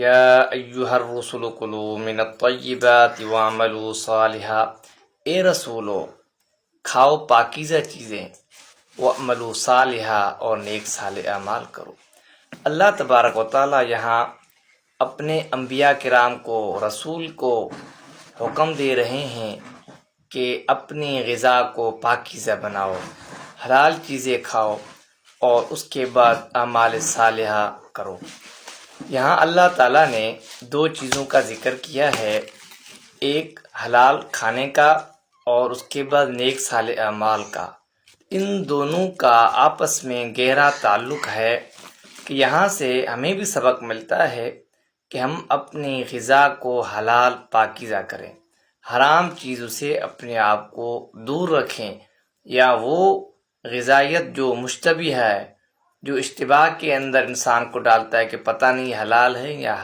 یا ایہا الرسل کلوا من الطیبات واعملوا صالحا، اے رسولو کھاؤ پاکیزہ چیزیں، واعملوا صالحا اور نیک صالح اعمال کرو۔ اللہ تبارک و تعالیٰ یہاں اپنے انبیاء کرام کو، رسول کو حکم دے رہے ہیں کہ اپنی غذا کو پاکیزہ بناؤ، حلال چیزیں کھاؤ اور اس کے بعد اعمال صالحہ کرو۔ یہاں اللہ تعالیٰ نے دو چیزوں کا ذکر کیا ہے، ایک حلال کھانے کا اور اس کے بعد نیک صالح اعمال کا۔ ان دونوں کا آپس میں گہرا تعلق ہے کہ یہاں سے ہمیں بھی سبق ملتا ہے کہ ہم اپنی غذا کو حلال پاکیزہ کریں، حرام چیزوں سے اپنے آپ کو دور رکھیں، یا وہ غذائیت جو مشتبہ ہے، جو اشتباہ کے اندر انسان کو ڈالتا ہے کہ پتہ نہیں حلال ہے یا